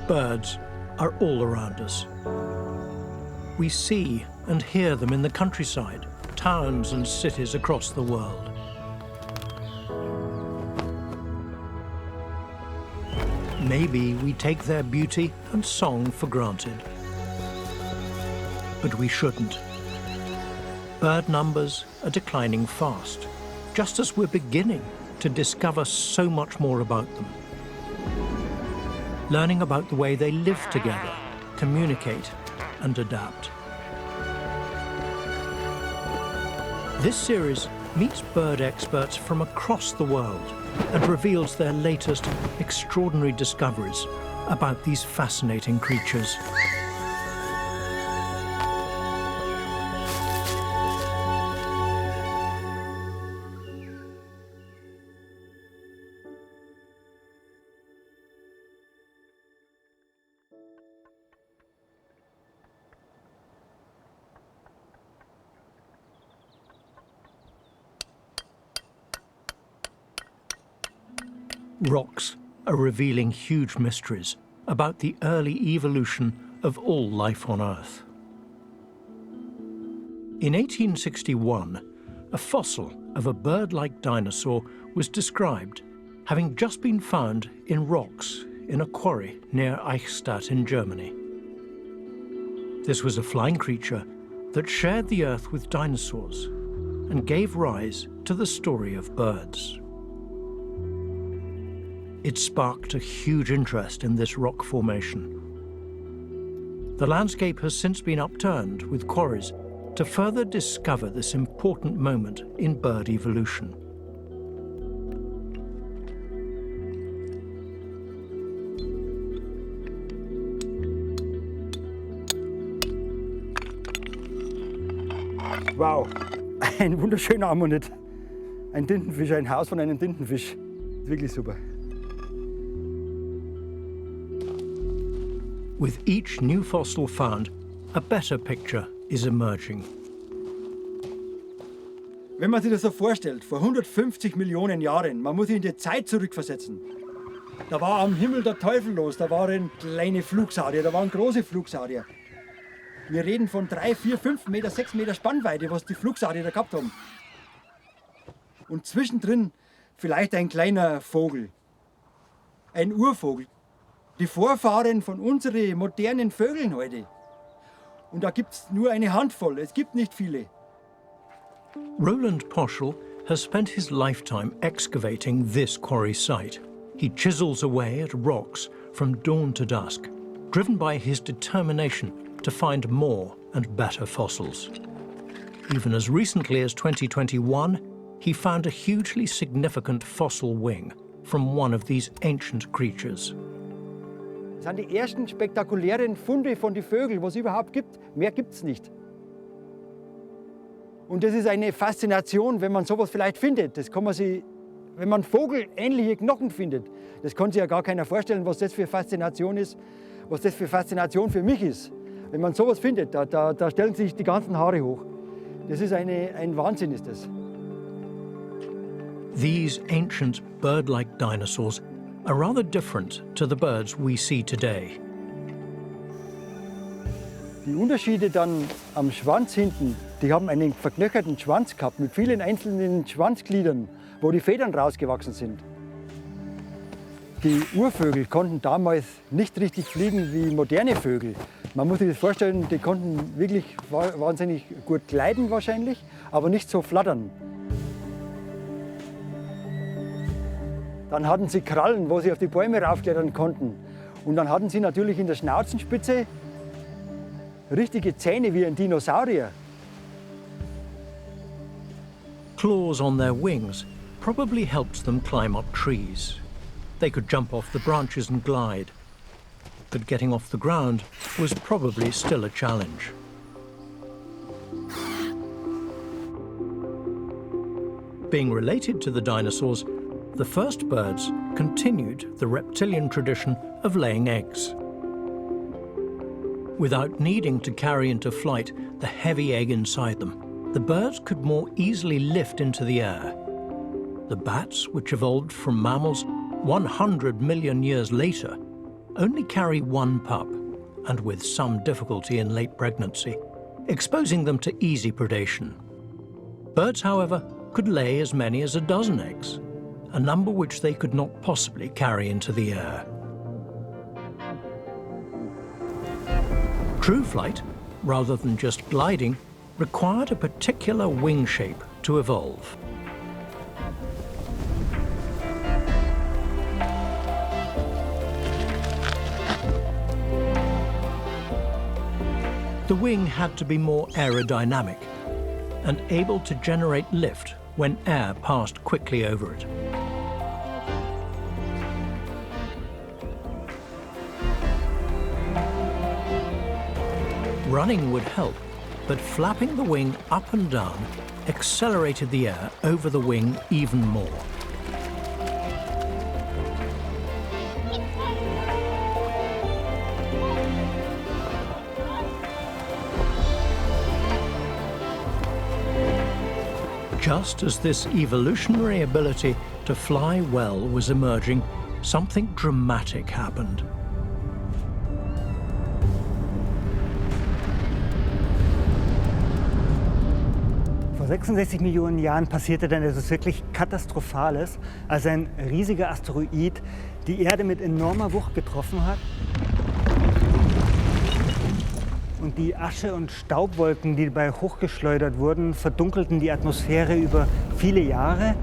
Birds are all around us. We see and hear them in the countryside, towns and cities across the world. Maybe we take their beauty and song for granted. But we shouldn't. Bird numbers are declining fast, just as we're beginning to discover so much more about them. Learning about the way they live together, communicate, and adapt. This series meets bird experts from across the world and reveals their latest extraordinary discoveries about these fascinating creatures. Rocks are revealing huge mysteries about the early evolution of all life on Earth. In 1861, a fossil of a bird-like dinosaur was described, having just been found in rocks in a quarry near Eichstätt in Germany. This was a flying creature that shared the Earth with dinosaurs and gave rise to the story of birds. It sparked a huge interest in this rock formation. The landscape has since been upturned with quarries to further discover this important moment in bird evolution. Wow, ein wunderschöner Ammonit. Ein Tintenfisch, ein Haus von einem Tintenfisch. Wirklich super. With each new fossil found, a better picture is emerging. Wenn man sich das so vorstellt, vor 150 Millionen Jahren, man muss sich in die Zeit zurückversetzen. Da war am Himmel der Teufel los, da waren kleine Flugsaurier, da waren große Flugsaurier. Wir reden von 3, 4, 5 Meter, 6 Meter Spannweite, was die Flugsaurier da gehabt haben. Und zwischendrin vielleicht ein kleiner Vogel, ein Urvogel. Die Vorfahren von unseren modernen Vögeln heute. Und da gibt es nur eine Handvoll, es gibt nicht viele. Roland Poschel has spent his lifetime excavating this quarry site. He chisels away at rocks from dawn to dusk, driven by his determination to find more and better fossils. Even as recently as 2021, he found a hugely significant fossil wing from one of these ancient creatures. Das sind die ersten spektakulären Funde von den Vögeln, was es überhaupt gibt. Mehr gibt es nicht. Und das ist eine Faszination, wenn man sowas vielleicht findet. Das kann man sich, wenn man vogelähnliche Knochen findet, das kann sich ja gar keiner vorstellen, was das für Faszination ist, was das für Faszination für mich ist. Wenn man sowas findet, da stellen sich die ganzen Haare hoch. Das ist ein Wahnsinn, ist das. These ancient bird-like dinosaurs are rather different to the birds we see today. Die Unterschiede dann am Schwanz hinten, die haben einen verknöcherten Schwanz gehabt mit vielen einzelnen Schwanzgliedern, wo die Federn rausgewachsen sind. Die Urvögel konnten damals nicht richtig fliegen wie moderne Vögel. Man muss sich das vorstellen, die konnten wirklich wahnsinnig gut gleiten wahrscheinlich, aber nicht so flattern. Dann hatten sie Krallen, wo sie auf die Bäume raufklettern konnten. Und dann hatten sie natürlich in der Schnauzenspitze richtige Zähne wie ein Dinosaurier. Claws on their wings probably helped them climb up trees. They could jump off the branches and glide. But getting off the ground was probably still a challenge. Being related to the dinosaurs, the first birds continued the reptilian tradition of laying eggs. Without needing to carry into flight the heavy egg inside them, the birds could more easily lift into the air. The bats, which evolved from mammals, 100 million years later, only carry one pup, and with some difficulty in late pregnancy, exposing them to easy predation. Birds, however, could lay as many as a dozen eggs, a number which they could not possibly carry into the air. True flight, rather than just gliding, required a particular wing shape to evolve. The wing had to be more aerodynamic and able to generate lift when air passed quickly over it. Running would help, but flapping the wing up and down accelerated the air over the wing even more. Just as this evolutionary ability to fly well was emerging, something dramatic happened. Vor 66 Millionen Jahren passierte dann etwas wirklich Katastrophales, als ein riesiger Asteroid die Erde mit enormer Wucht getroffen hat. Und die Asche- und Staubwolken, die dabei hochgeschleudert wurden, verdunkelten die Atmosphäre über viele Jahre,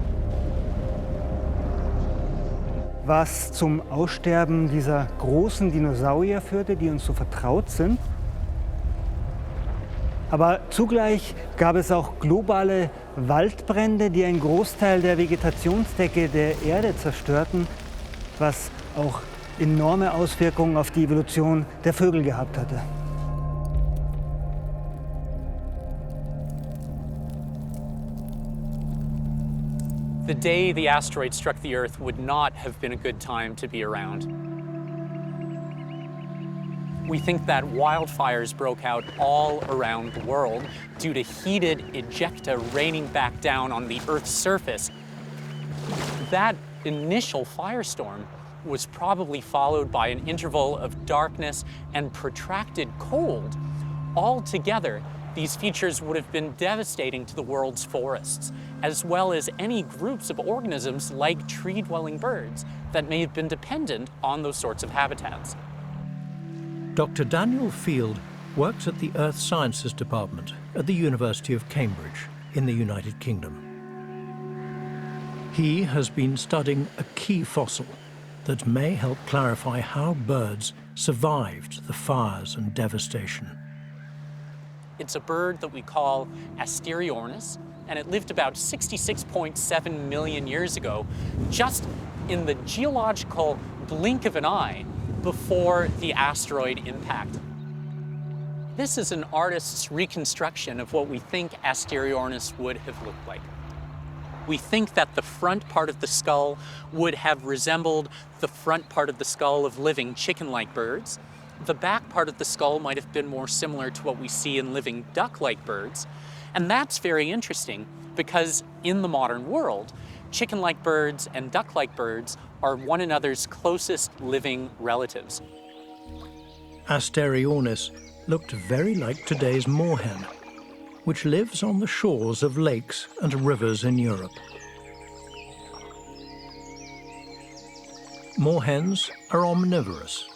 was zum Aussterben dieser großen Dinosaurier führte, die uns so vertraut sind. Aber zugleich gab es auch globale Waldbrände, die einen Großteil der Vegetationsdecke der Erde zerstörten, was auch enorme Auswirkungen auf die Evolution der Vögel gehabt hatte. The day the asteroid struck the Earth would not have been a good time to be around. We think that wildfires broke out all around the world due to heated ejecta raining back down on the Earth's surface. That initial firestorm was probably followed by an interval of darkness and protracted cold. Altogether, these features would have been devastating to the world's forests, as well as any groups of organisms like tree-dwelling birds that may have been dependent on those sorts of habitats. Dr. Daniel Field works at the Earth Sciences Department at the University of Cambridge in the United Kingdom. He has been studying a key fossil that may help clarify how birds survived the fires and devastation. It's a bird that we call Asteriornis, and it lived about 66.7 million years ago, just in the geological blink of an eye before the asteroid impact. This is an artist's reconstruction of what we think Asteriornis would have looked like. We think that the front part of the skull would have resembled the front part of the skull of living chicken-like birds. The back part of the skull might have been more similar to what we see in living duck-like birds. And that's very interesting because in the modern world, chicken-like birds and duck-like birds are one another's closest living relatives. Asteriornis looked very like today's moorhen, which lives on the shores of lakes and rivers in Europe. Moorhens are omnivorous,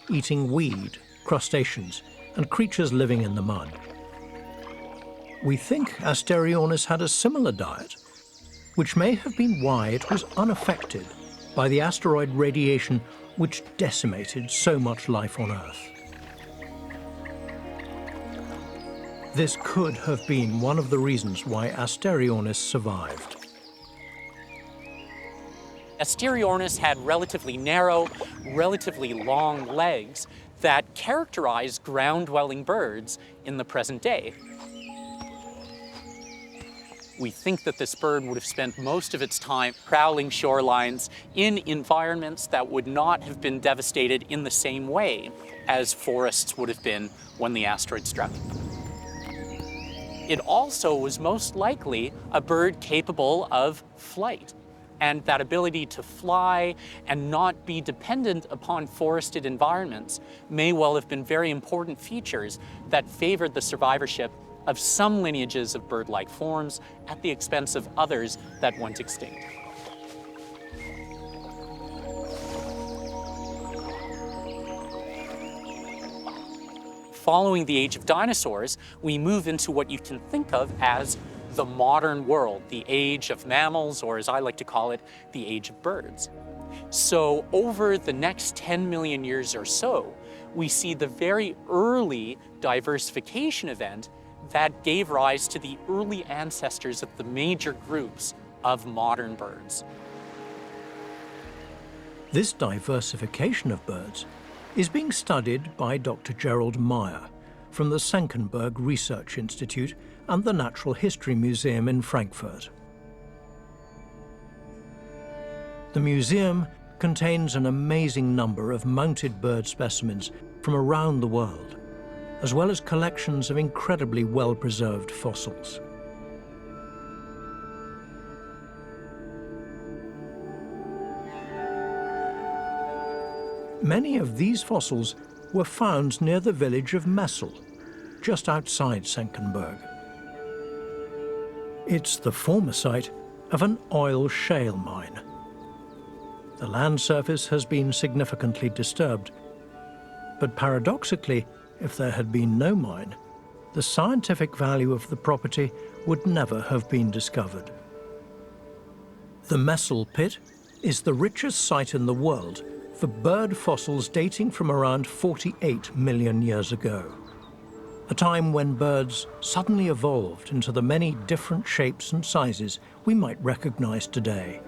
eating weed, crustaceans, and creatures living in the mud. We think Asteriornis had a similar diet, which may have been why it was unaffected by the asteroid radiation which decimated so much life on Earth. This could have been one of the reasons why Asteriornis survived. Asteriornis had relatively narrow, relatively long legs that characterize ground-dwelling birds in the present day. We think that this bird would have spent most of its time prowling shorelines in environments that would not have been devastated in the same way as forests would have been when the asteroid struck. It also was most likely a bird capable of flight. And that ability to fly and not be dependent upon forested environments may well have been very important features that favored the survivorship of some lineages of bird-like forms at the expense of others that went extinct. Following the age of dinosaurs, we move into what you can think of as the modern world, the age of mammals, or as I like to call it, the age of birds. So over the next 10 million years or so, we see the very early diversification event that gave rise to the early ancestors of the major groups of modern birds. This diversification of birds is being studied by Dr. Gerald Meyer from the Senckenberg Research Institute and the Natural History Museum in Frankfurt. The museum contains an amazing number of mounted bird specimens from around the world, as well as collections of incredibly well-preserved fossils. Many of these fossils were found near the village of Messel, just outside Senckenberg. It's the former site of an oil shale mine. The land surface has been significantly disturbed, but paradoxically, if there had been no mine, the scientific value of the property would never have been discovered. The Messel pit is the richest site in the world for bird fossils dating from around 48 million years ago, a time when birds suddenly evolved into the many different shapes and sizes we might recognize today.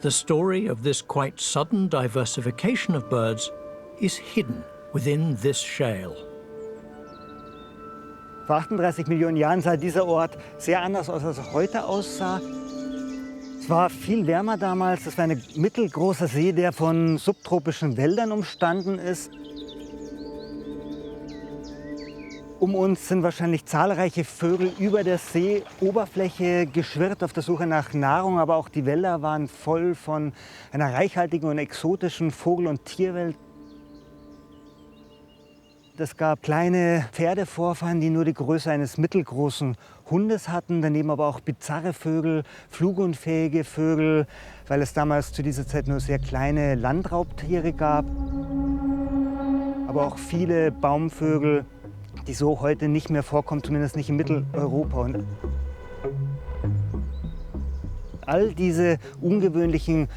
The story of this quite sudden diversification of birds is hidden within this shale. Vor 38 Millionen Jahren sah dieser Ort sehr anders aus, als er heute aussah. Es war viel wärmer damals. Es war ein mittelgroßer See, der von subtropischen Wäldern umstanden ist. Um uns sind wahrscheinlich zahlreiche Vögel über der Seeoberfläche geschwirrt auf der Suche nach Nahrung, aber auch die Wälder waren voll von einer reichhaltigen und exotischen Vogel- und Tierwelt. Es gab kleine Pferdevorfahren, die nur die Größe eines mittelgroßen Hundes hatten, daneben aber auch bizarre Vögel, flugunfähige Vögel, weil es damals zu dieser Zeit nur sehr kleine Landraubtiere gab, aber auch viele Baumvögel, die so heute nicht mehr vorkommen, zumindest nicht in Mitteleuropa. Und all diese ungewöhnlichen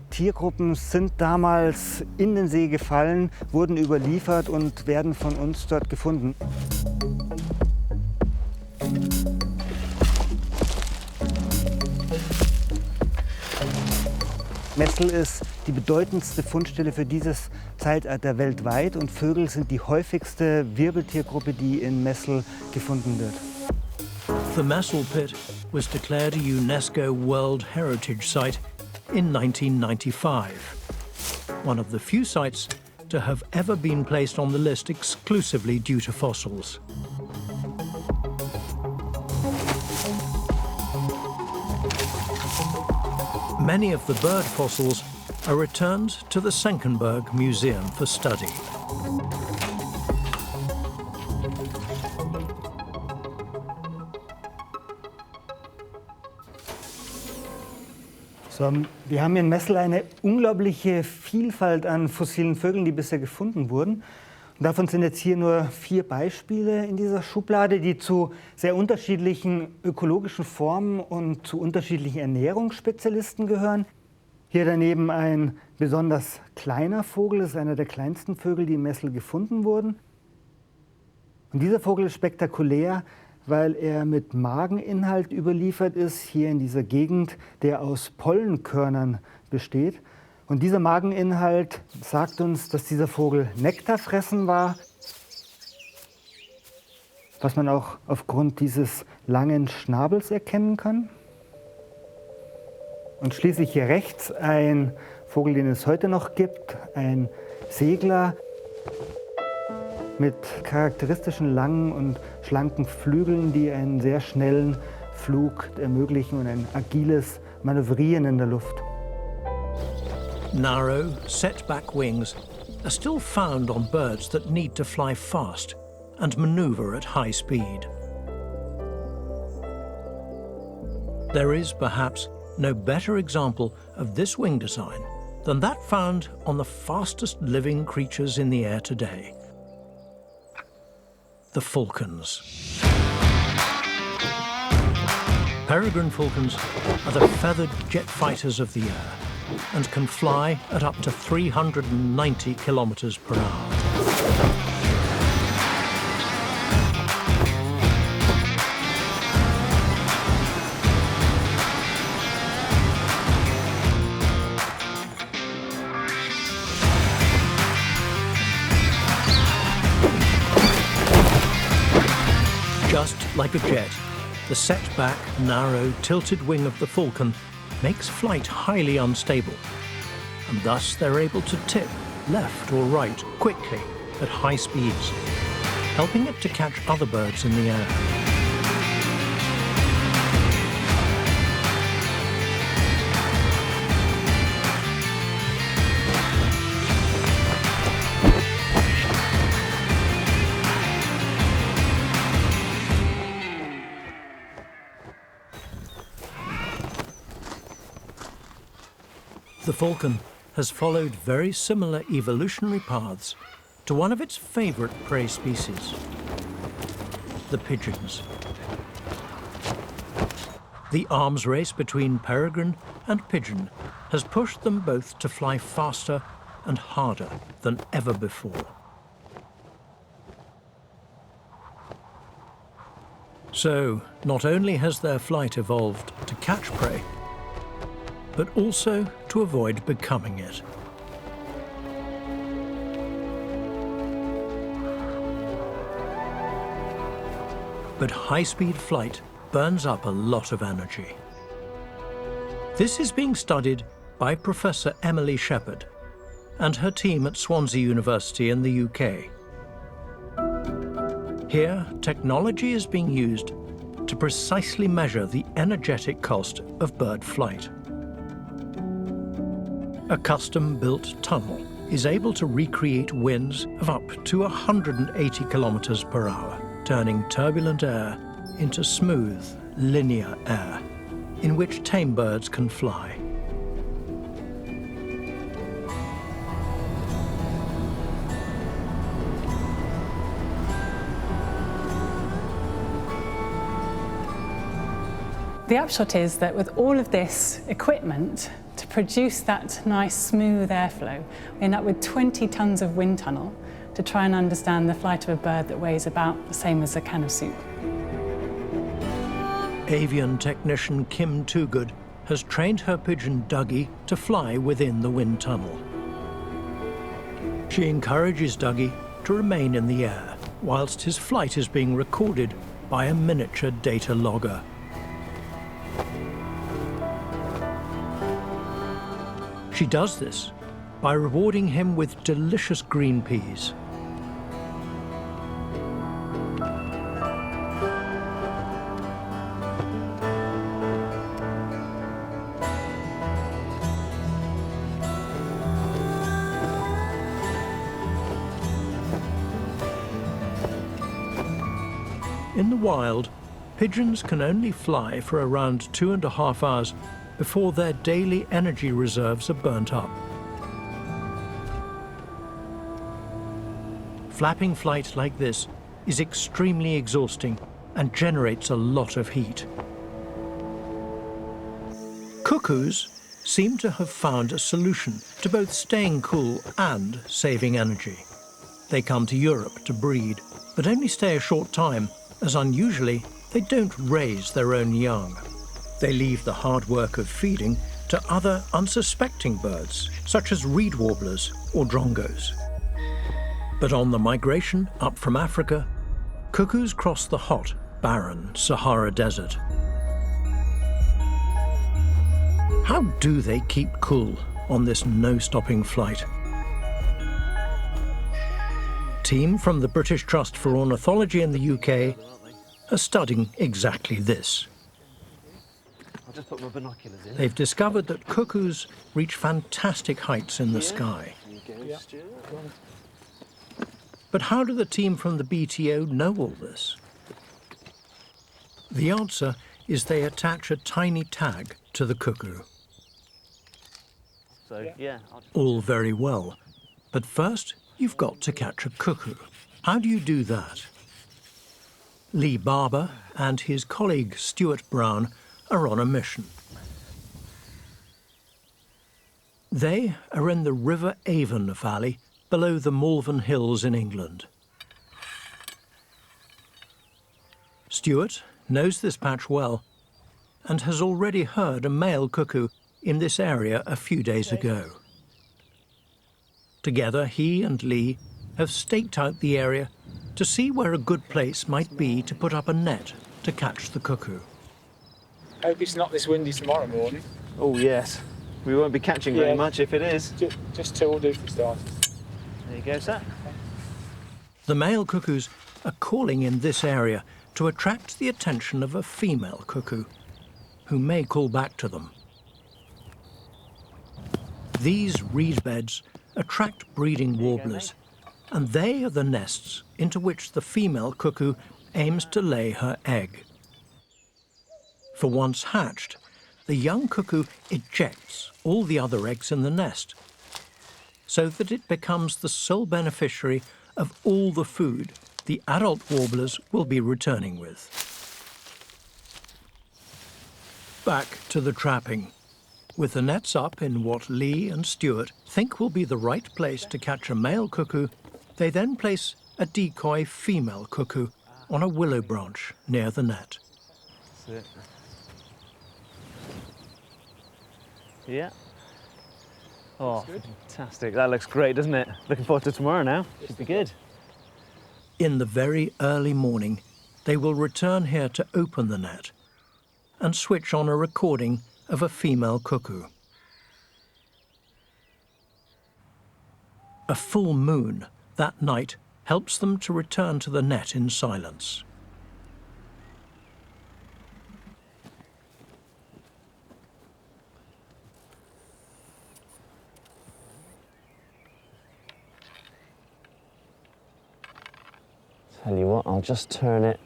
Tiergruppen sind damals in den See gefallen, wurden überliefert und werden von uns dort gefunden. Messel ist die bedeutendste Fundstelle für dieses Zeitalter weltweit und Vögel sind die häufigste Wirbeltiergruppe, die in Messel gefunden wird. The Messel Pit was declared a UNESCO World Heritage Site in 1995, one of the few sites to have ever been placed on the list exclusively due to fossils. Many of the bird fossils are returned to the Senckenberg Museum for study. So, wir haben in Messel eine unglaubliche Vielfalt an fossilen Vögeln, die bisher gefunden wurden. Und davon sind jetzt hier nur 4 Beispiele in dieser Schublade, die zu sehr unterschiedlichen ökologischen Formen und zu unterschiedlichen Ernährungsspezialisten gehören. Hier daneben ein besonders kleiner Vogel, das ist einer der kleinsten Vögel, die in Messel gefunden wurden. Und dieser Vogel ist spektakulär, weil er mit Mageninhalt überliefert ist, hier in dieser Gegend, der aus Pollenkörnern besteht. Und dieser Mageninhalt sagt uns, dass dieser Vogel Nektarfressen war, was man auch aufgrund dieses langen Schnabels erkennen kann. Und schließlich hier rechts ein Vogel, den es heute noch gibt, ein Segler mit charakteristischen langen und schlanken Flügeln, die einen sehr schnellen Flug ermöglichen und ein agiles Manövrieren in der Luft. Narrow, set-back wings are still found on birds that need to fly fast and maneuver at high speed. There is perhaps no better example of this wing design than that found on the fastest living creatures in the air today, the falcons. Peregrine falcons are the feathered jet fighters of the air and can fly at up to 390 kilometers per hour. Just like a jet, the set-back, narrow, tilted wing of the falcon makes flight highly unstable, and thus they're able to tip left or right quickly at high speeds, helping it to catch other birds in the air. The falcon has followed very similar evolutionary paths to one of its favorite prey species, the pigeons. The arms race between peregrine and pigeon has pushed them both to fly faster and harder than ever before. So, not only has their flight evolved to catch prey, but also to avoid becoming it. But high-speed flight burns up a lot of energy. This is being studied by Professor Emily Shepherd and her team at Swansea University in the UK. Here, technology is being used to precisely measure the energetic cost of bird flight. A custom-built tunnel is able to recreate winds of up to 180 kilometers per hour, turning turbulent air into smooth, linear air, in which tame birds can fly. The upshot is that with all of this equipment, to produce that nice smooth airflow, we end up with 20 tons of wind tunnel to try and understand the flight of a bird that weighs about the same as a can of soup. Avian technician Kim Toogood has trained her pigeon Dougie to fly within the wind tunnel. She encourages Dougie to remain in the air whilst his flight is being recorded by a miniature data logger. She does this by rewarding him with delicious green peas. In the wild, pigeons can only fly for around 2.5 hours before their daily energy reserves are burnt up. Flapping flight like this is extremely exhausting and generates a lot of heat. Cuckoos seem to have found a solution to both staying cool and saving energy. They come to Europe to breed, but only stay a short time, as unusually they don't raise their own young. They leave the hard work of feeding to other unsuspecting birds, such as reed warblers or drongos. But on the migration up from Africa, cuckoos cross the hot, barren Sahara Desert. How do they keep cool on this no-stopping flight? A team from the British Trust for Ornithology in the UK are studying exactly this. just put my binoculars in. They've discovered that cuckoos reach fantastic heights in the sky. But how do the team from the BTO know all this? The answer is they attach a tiny tag to the cuckoo. So, yeah. All very well, but first you've got to catch a cuckoo. How do you do that? Lee Barber and his colleague Stuart Brown are on a mission. They are in the River Avon Valley below the Malvern Hills in England. Stuart knows this patch well and has already heard a male cuckoo in this area a few days ago. Together, he and Lee have staked out the area to see where a good place might be to put up a net to catch the cuckoo. Hope it's not this windy tomorrow morning. Oh, yes. We won't be catching very much if it is. Just two will do for starters. There you go, sir. The male cuckoos are calling in this area to attract the attention of a female cuckoo, who may call back to them. These reed beds attract breeding warblers, and they are the nests into which the female cuckoo aims to lay her egg. For once hatched, the young cuckoo ejects all the other eggs in the nest, so that it becomes the sole beneficiary of all the food the adult warblers will be returning with. Back to the trapping. With the nets up in what Lee and Stuart think will be the right place to catch a male cuckoo, they then place a decoy female cuckoo on a willow branch near the net. That's it. Yeah. Oh, fantastic. That looks great, doesn't it? Looking forward to tomorrow now. Should be good. In the very early morning, they will return here to open the net and switch on a recording of a female cuckoo. A full moon that night helps them to return to the net in silence. Tell you what, I'll just turn it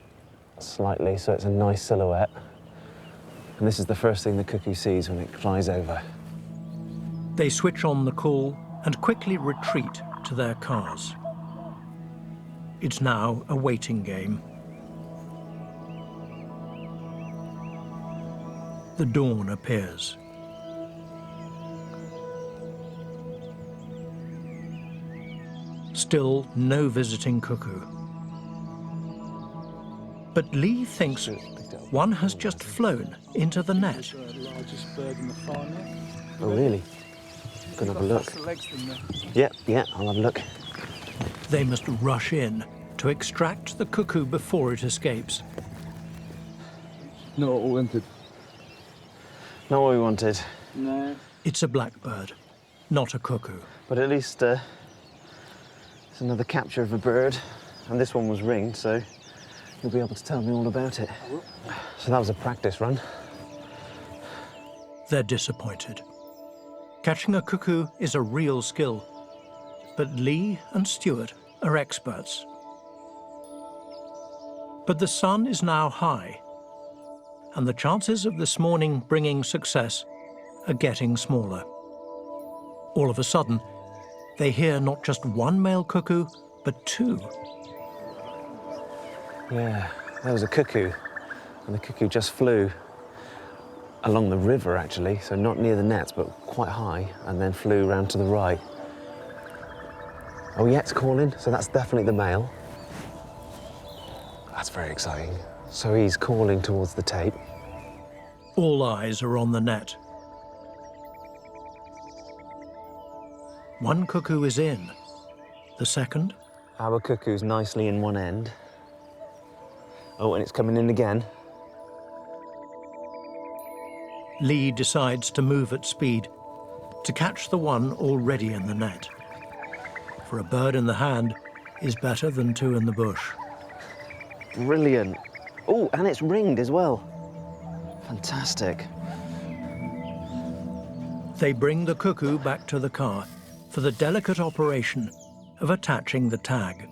slightly so it's a nice silhouette. And this is the first thing the cuckoo sees when it flies over. They switch on the call and quickly retreat to their cars. It's now a waiting game. The dawn appears. Still no visiting cuckoo. But Lee thinks one has just flown into the net. Oh, really? Gonna have a look. Yeah, I'll have a look. They must rush in to extract the cuckoo before it escapes. Not what we wanted. Not what we wanted. No. It's a blackbird, not a cuckoo. But at least it's another capture of a bird. And this one was ringed, so you'll be able to tell me all about it. So that was a practice run. They're disappointed. Catching a cuckoo is a real skill, but Lee and Stuart are experts. But the sun is now high, and the chances of this morning bringing success are getting smaller. All of a sudden, they hear not just one male cuckoo, but two. Yeah, there was a cuckoo, and the cuckoo just flew along the river, actually, so not near the nets, but quite high, and then flew round to the right. Oh, yeah, it's calling, so that's definitely the male. That's very exciting. So he's calling towards the tape. All eyes are on the net. One cuckoo is in. The second? Our cuckoo's nicely in one end. Oh, and it's coming in again. Lee decides to move at speed to catch the one already in the net. For a bird in the hand is better than two in the bush. Brilliant. Oh, and it's ringed as well. Fantastic. They bring the cuckoo back to the car for the delicate operation of attaching the tag.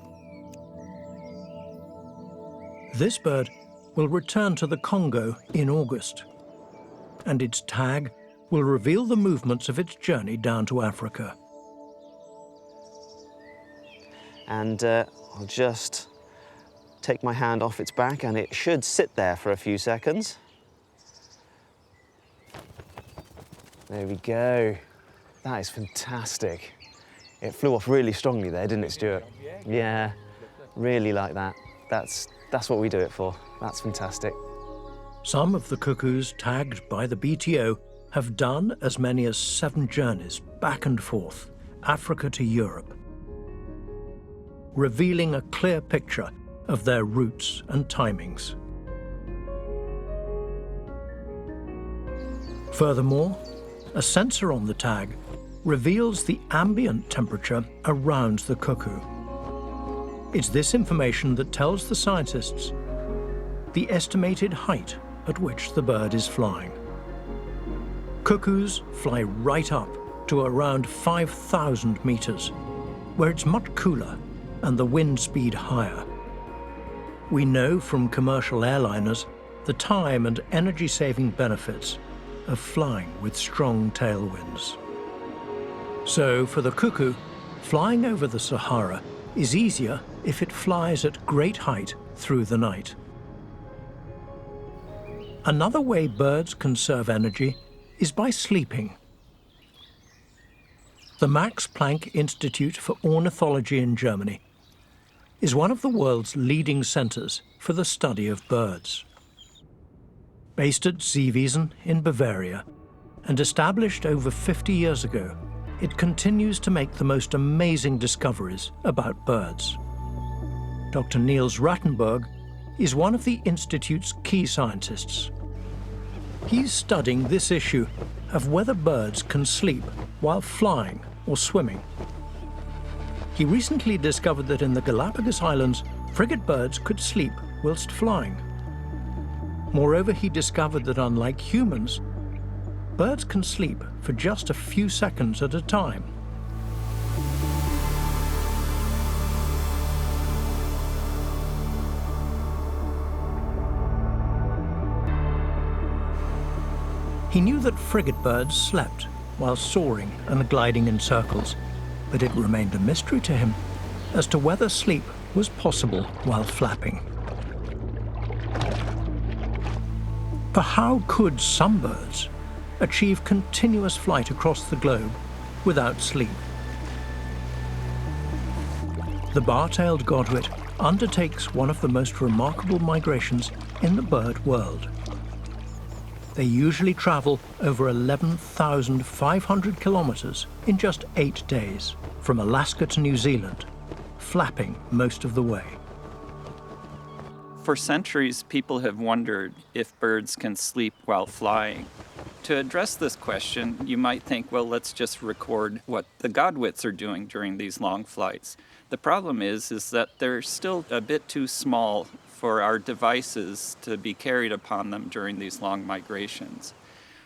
This bird will return to the Congo in August, and its tag will reveal the movements of its journey down to Africa. And I'll just take my hand off its back, and it should sit there for a few seconds. There we go. That is fantastic. It flew off really strongly there, didn't it, Stuart? Yeah, really like that. That's what we do it for. That's fantastic. Some of the cuckoos tagged by the BTO have done as many as 7 journeys back and forth, Africa to Europe, revealing a clear picture of their routes and timings. Furthermore, a sensor on the tag reveals the ambient temperature around the cuckoo. It's this information that tells the scientists the estimated height at which the bird is flying. Cuckoos fly right up to around 5,000 meters, where it's much cooler and the wind speed higher. We know from commercial airliners the time and energy-saving benefits of flying with strong tailwinds. So for the cuckoo, flying over the Sahara is easier if it flies at great height through the night. Another way birds conserve energy is by sleeping. The Max Planck Institute for Ornithology in Germany is one of the world's leading centers for the study of birds. Based at Seewiesen in Bavaria and established over 50 years ago, it continues to make the most amazing discoveries about birds. Dr. Niels Rattenberg is one of the Institute's key scientists. He's studying this issue of whether birds can sleep while flying or swimming. He recently discovered that in the Galapagos Islands, frigate birds could sleep whilst flying. Moreover, he discovered that unlike humans, birds can sleep for just a few seconds at a time. He knew that frigate birds slept while soaring and gliding in circles, but it remained a mystery to him as to whether sleep was possible while flapping. For how could some birds achieve continuous flight across the globe without sleep? The bar-tailed godwit undertakes one of the most remarkable migrations in the bird world. They usually travel over 11,500 kilometers in just 8 days, from Alaska to New Zealand, flapping most of the way. For centuries, people have wondered if birds can sleep while flying. To address this question, you might think, well, let's just record what the godwits are doing during these long flights. The problem is that they're still a bit too small for our devices to be carried upon them during these long migrations.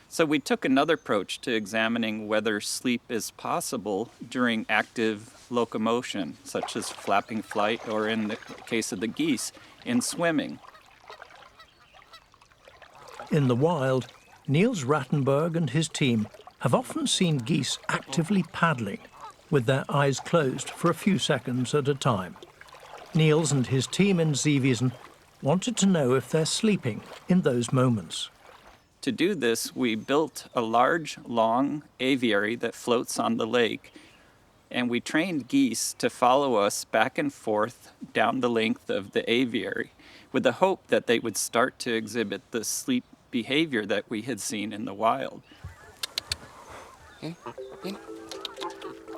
So we took another approach to examining whether sleep is possible during active locomotion, such as flapping flight, or in the case of the geese, in swimming. In the wild, Niels Rattenberg and his team have often seen geese actively paddling, with their eyes closed for a few seconds at a time. Niels and his team in Seewiesen wanted to know if they're sleeping in those moments. To do this, we built a large, long aviary that floats on the lake, and we trained geese to follow us back and forth down the length of the aviary, with the hope that they would start to exhibit the sleep behavior that we had seen in the wild.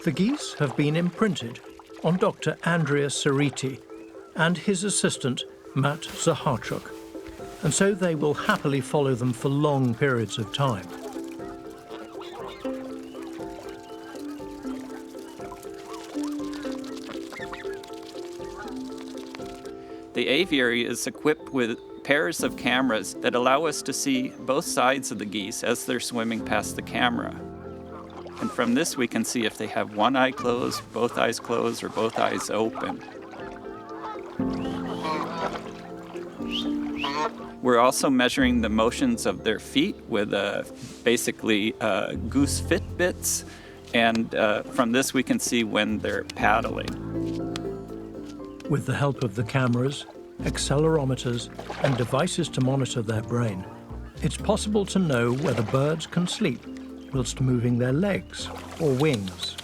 The geese have been imprinted on Dr. Andrea Ceriti and his assistant, Matt Zaharchuk, and so they will happily follow them for long periods of time. The aviary is equipped with pairs of cameras that allow us to see both sides of the geese as they're swimming past the camera. And from this, we can see if they have one eye closed, both eyes closed, or both eyes open. We're also measuring the motions of their feet with basically goose Fitbits. And from this, we can see when they're paddling. With the help of the cameras, accelerometers, and devices to monitor their brain, it's possible to know whether birds can sleep whilst moving their legs or wings.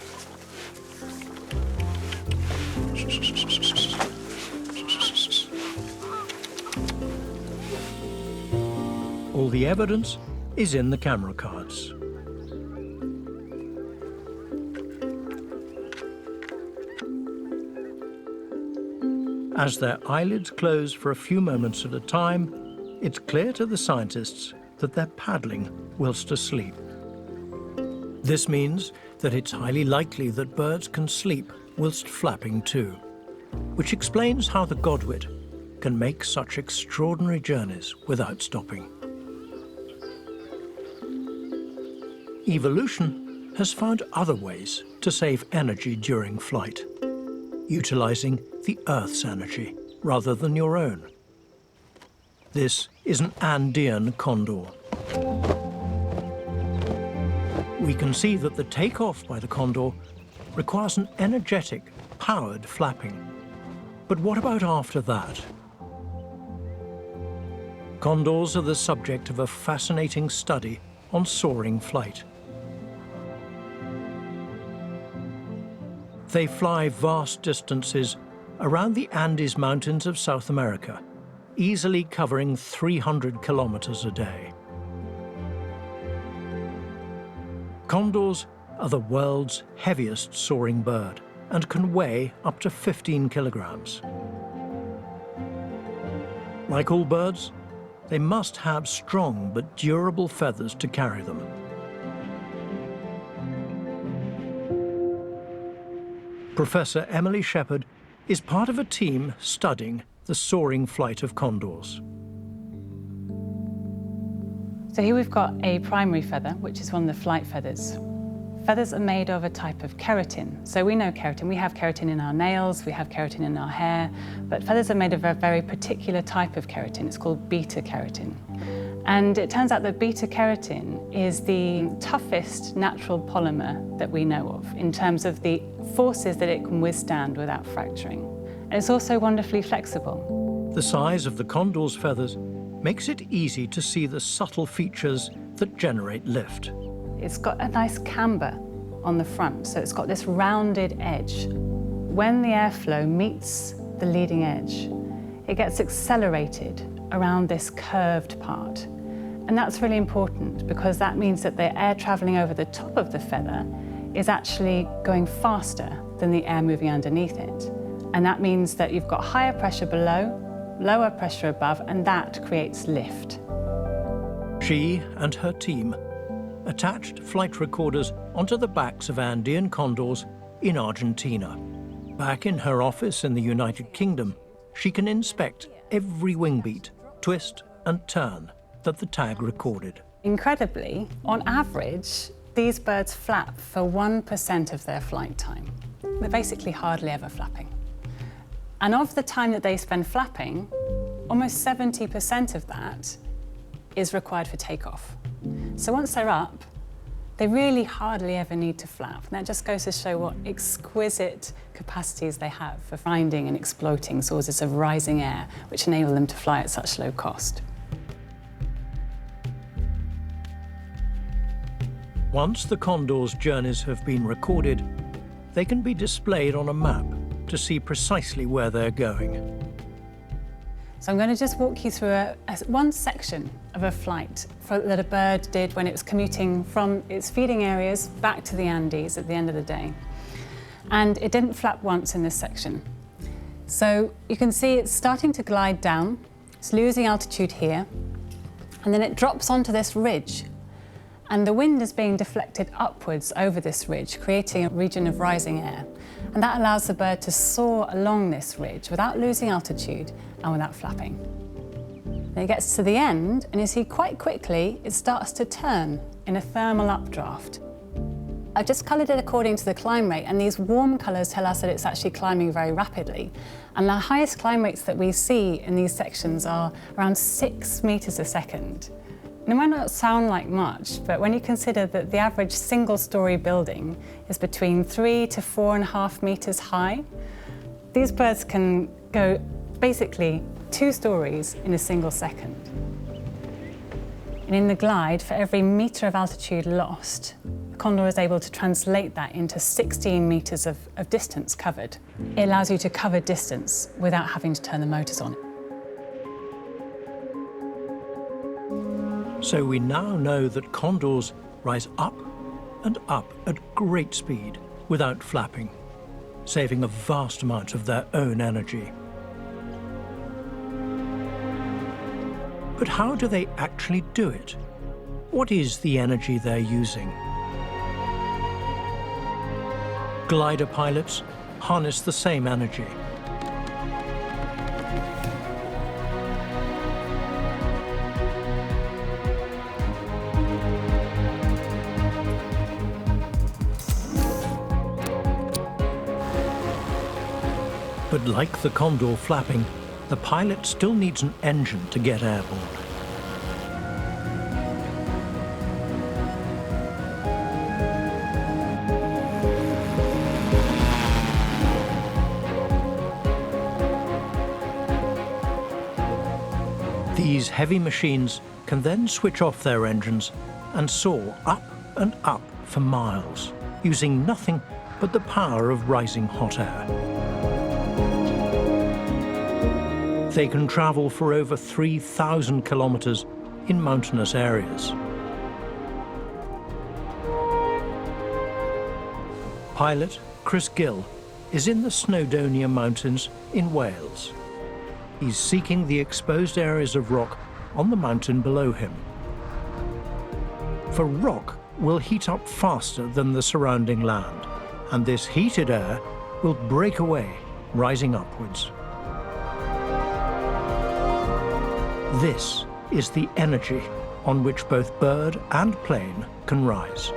All the evidence is in the camera cards. As their eyelids close for a few moments at a time, it's clear to the scientists that they're paddling whilst asleep. This means that it's highly likely that birds can sleep whilst flapping too, which explains how the godwit can make such extraordinary journeys without stopping. Evolution has found other ways to save energy during flight, utilizing the Earth's energy rather than your own. This is an Andean condor. We can see that the takeoff by the condor requires an energetic, powered flapping. But what about after that? Condors are the subject of a fascinating study on soaring flight. They fly vast distances around the Andes Mountains of South America, easily covering 300 kilometers a day. Condors are the world's heaviest soaring bird and can weigh up to 15 kilograms. Like all birds, they must have strong but durable feathers to carry them. Professor Emily Shepherd is part of a team studying the soaring flight of condors. So here we've got a primary feather, which is one of the flight feathers. Feathers are made of a type of keratin. So we know keratin. We have keratin in our nails, we have keratin in our hair, but feathers are made of a very particular type of keratin. It's called beta keratin. And it turns out that beta keratin is the toughest natural polymer that we know of in terms of the forces that it can withstand without fracturing. And it's also wonderfully flexible. The size of the condor's feathers makes it easy to see the subtle features that generate lift. It's got a nice camber on the front, so it's got this rounded edge. When the airflow meets the leading edge, it gets accelerated around this curved part. And that's really important because that means that the air traveling over the top of the feather is actually going faster than the air moving underneath it. And that means that you've got higher pressure below, lower pressure above, and that creates lift. She and her team attached flight recorders onto the backs of Andean condors in Argentina. Back in her office in the United Kingdom, she can inspect every wing beat, twist and turn that the tag recorded. Incredibly, on average, these birds flap for 1% of their flight time. They're basically hardly ever flapping. And of the time that they spend flapping, almost 70% of that is required for takeoff. So once they're up, they really hardly ever need to flap. And that just goes to show what exquisite capacities they have for finding and exploiting sources of rising air, which enable them to fly at such low cost. Once the condors' journeys have been recorded, they can be displayed on a map to see precisely where they're going. So I'm going to just walk you through one section of a flight that a bird did when it was commuting from its feeding areas back to the Andes at the end of the day. And it didn't flap once in this section. So you can see it's starting to glide down. It's losing altitude here. And then it drops onto this ridge. And the wind is being deflected upwards over this ridge, creating a region of rising air. And that allows the bird to soar along this ridge without losing altitude and without flapping. Then it gets to the end, and you see quite quickly it starts to turn in a thermal updraft. I've just coloured it according to the climb rate, and these warm colours tell us that it's actually climbing very rapidly. And the highest climb rates that we see in these sections are around 6 metres a second. And it might not sound like much, but when you consider that the average single-storey building is between 3 to 4.5 metres high, these birds can go basically 2 stories in a single second. And in the glide, for every metre of altitude lost, the condor is able to translate that into 16 metres of distance covered. It allows you to cover distance without having to turn the motors on. So we now know that condors rise up and up at great speed without flapping, saving a vast amount of their own energy. But how do they actually do it? What is the energy they're using? Glider pilots harness the same energy. But like the condor flapping, the pilot still needs an engine to get airborne. These heavy machines can then switch off their engines and soar up and up for miles, using nothing but the power of rising hot air. They can travel for over 3,000 kilometers in mountainous areas. Pilot Chris Gill is in the Snowdonia Mountains in Wales. He's seeking the exposed areas of rock on the mountain below him. For rock will heat up faster than the surrounding land, and this heated air will break away, rising upwards. This is the energy on which both bird and plane can rise.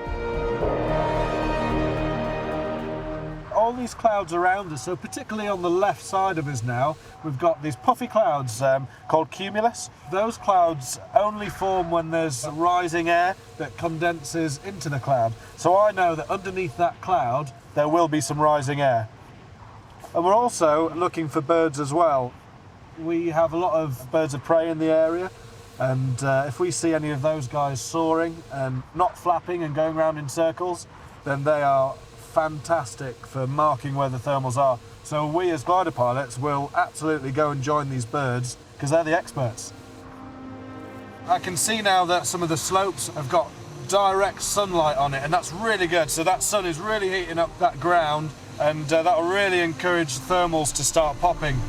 All these clouds around us, so particularly on the left side of us now, we've got these puffy clouds called cumulus. Those clouds only form when there's rising air that condenses into the cloud. So I know that underneath that cloud there will be some rising air. And we're also looking for birds as well. We have a lot of birds of prey in the area, and if we see any of those guys soaring and not flapping and going around in circles, then they are fantastic for marking where the thermals are. So we as glider pilots will absolutely go and join these birds because they're the experts. I can see now that some of the slopes have got direct sunlight on it, and that's really good. So that sun is really heating up that ground, and that will really encourage thermals to start popping.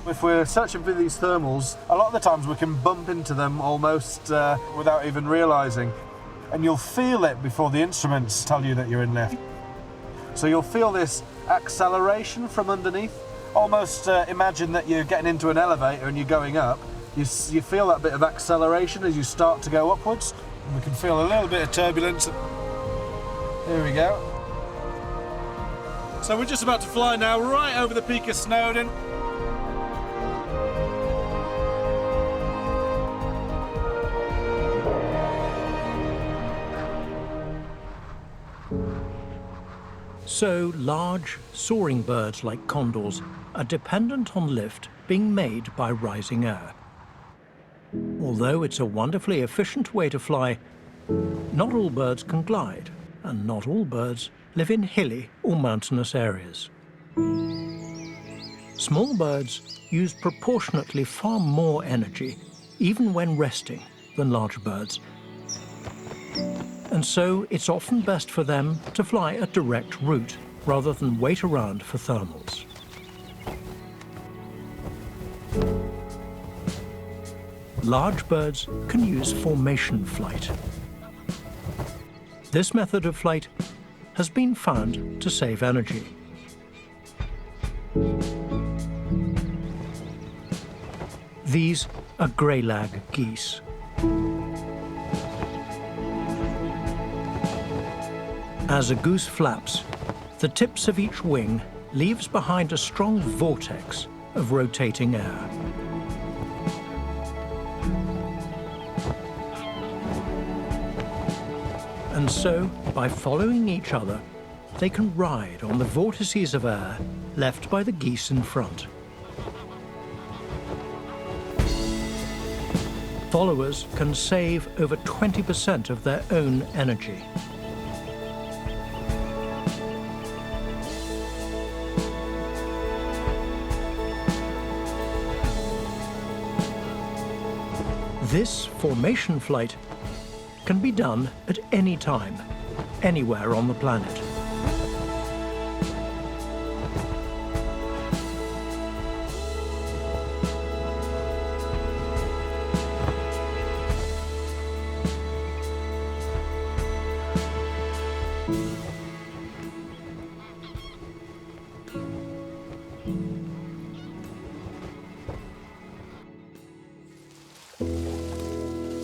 If we're searching for these thermals, a lot of the times we can bump into them almost without even realising. And you'll feel it before the instruments tell you that you're in lift. So you'll feel this acceleration from underneath. Almost imagine that you're getting into an elevator and you're going up. You feel that bit of acceleration as you start to go upwards. And we can feel a little bit of turbulence. Here we go. So we're just about to fly now right over the peak of Snowdon. So large, soaring birds like condors are dependent on lift being made by rising air. Although it's a wonderfully efficient way to fly, not all birds can glide, and not all birds live in hilly or mountainous areas. Small birds use proportionately far more energy, even when resting, than larger birds. And so it's often best for them to fly a direct route, rather than wait around for thermals. Large birds can use formation flight. This method of flight has been found to save energy. These are greylag As a goose flaps, the tips of each wing leaves behind a strong vortex of rotating air. And so, by following each other, they can ride on the vortices of air left by the geese in front. Followers can save over 20% of their own energy. This formation flight can be done at any time, anywhere on the planet.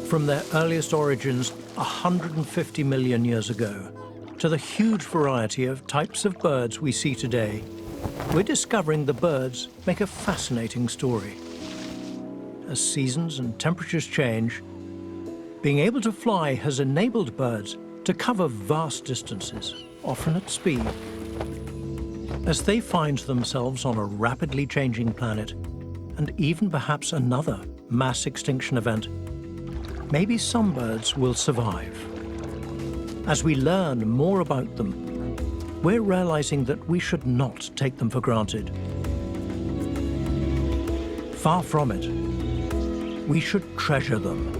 From their earliest origins 150 million years ago to the huge variety of types of birds we see today, we're discovering the birds make a fascinating story. As seasons and temperatures change, being able to fly has enabled birds to cover vast distances, often at speed. As they find themselves on a rapidly changing planet, and even perhaps another mass extinction event, maybe some birds will survive. As we learn more about them, we're realizing that we should not take them for granted. Far from it. We should treasure them.